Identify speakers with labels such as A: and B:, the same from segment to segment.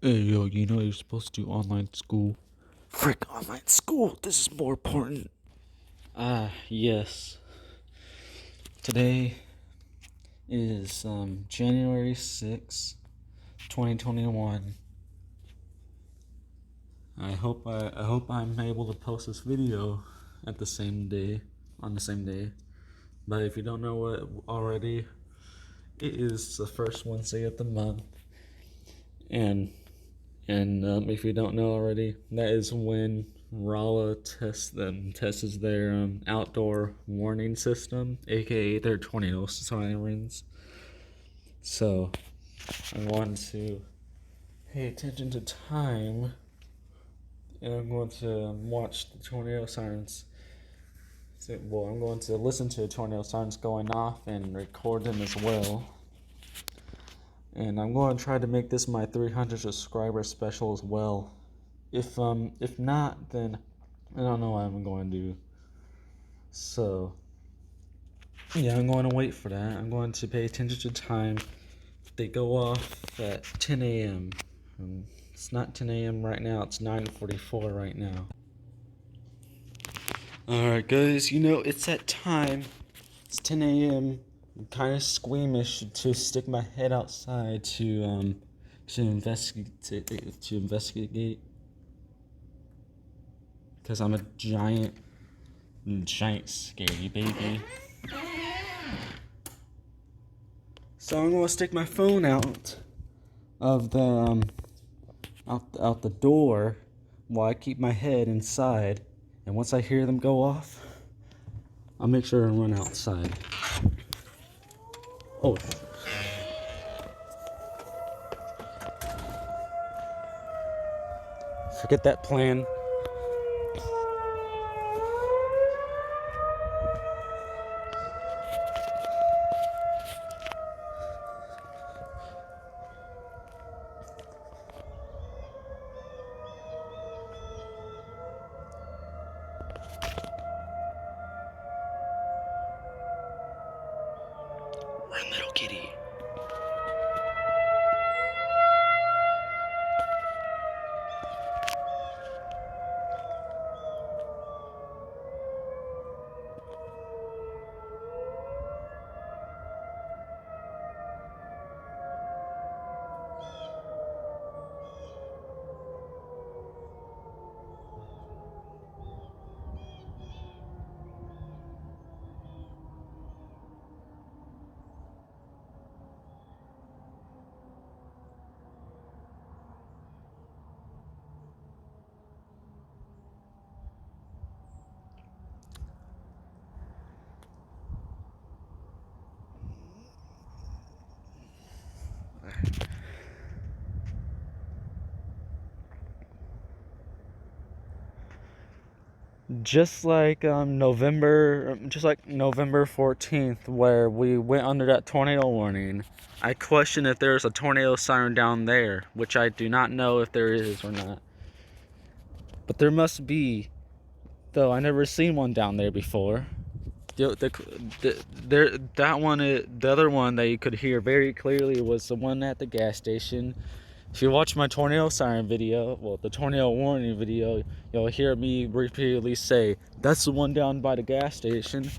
A: Hey, yo, you know you're supposed to do online school.
B: Frick online school. This is more important.
A: Yes. Today is January 6th, 2021. I hope I'm able to post this video at the same day, on the same day. But if you don't know it already, it is the first Wednesday of the month. And if you don't know already, that is when Rolla tests their outdoor warning system, aka their tornado sirens. So I want to pay attention to time, and I'm going to watch the tornado sirens. Well, I'm going to listen to the tornado sirens going off and record them as well. And I'm going to try to make this my 300 subscriber special as well. If not, then I don't know what I'm going to do. So yeah, I'm going to wait for that. I'm going to pay attention to time. They go off at 10 a.m. It's not 10 a.m. right now. It's 9:44 right now. All right, guys. You know it's that time. It's 10 a.m. I'm kind of squeamish to stick my head outside to investigate because I'm a giant scary baby. So I'm gonna stick my phone out of the out the door while I keep my head inside, and once I hear them go off, I'll make sure and run outside. Oh, forget that plan. Run, little kitty. Just like November 14th, where we went under that tornado warning, I question if there's a tornado siren down there, which I do not know if there is or not. But there must be, though I never seen one down there before. The other one that you could hear very clearly was the one at the gas station. If you watch my tornado siren video, well, the tornado warning video, you'll hear me repeatedly say, "That's the one down by the gas station."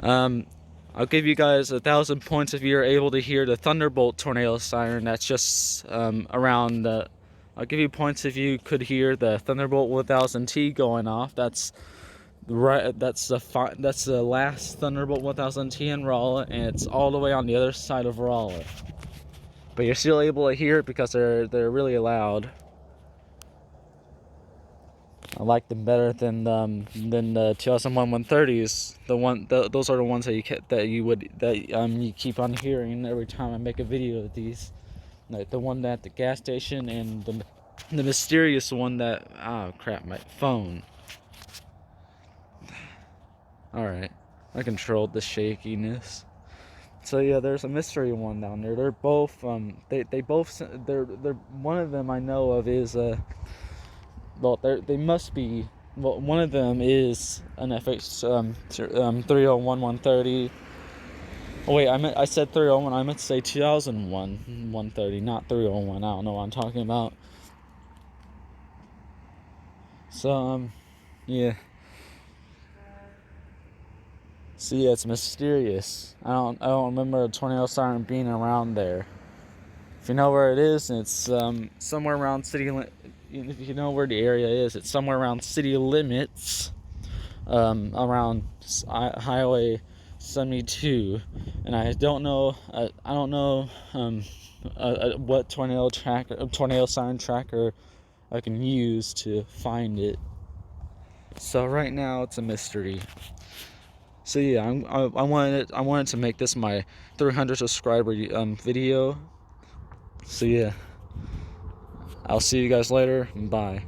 A: I'll give you guys 1,000 points if you're able to hear the Thunderbolt tornado siren. That's just around the. I'll give you points if you could hear the Thunderbolt 1000T going off. That's right. That's the last Thunderbolt 1000T in Rolla, and it's all the way on the other side of Rolla. But you're still able to hear it because they're really loud. I like them better than the 2001 130s. Those are the ones that you keep on hearing every time I make a video of these. Like the one at the gas station and the mysterious one that, oh crap, my phone. All right, I controlled the shakiness. So yeah, there's a mystery one down there. They're both they're one of them I know of is they must be, one of them is an FX 301 130, Oh wait, I said 301. I meant to say 2001 130, not 301. I don't know what I'm talking about. So yeah. So yeah, it's mysterious. I don't remember a tornado siren being around there. If you know where it is, it's somewhere around if you know where the area is, it's somewhere around city limits, around Highway 72, and I don't know. I don't know what tornado siren tracker I can use to find it. So right now it's a mystery. So yeah, I wanted to make this my 300 subscriber video. So yeah, I'll see you guys later. Bye.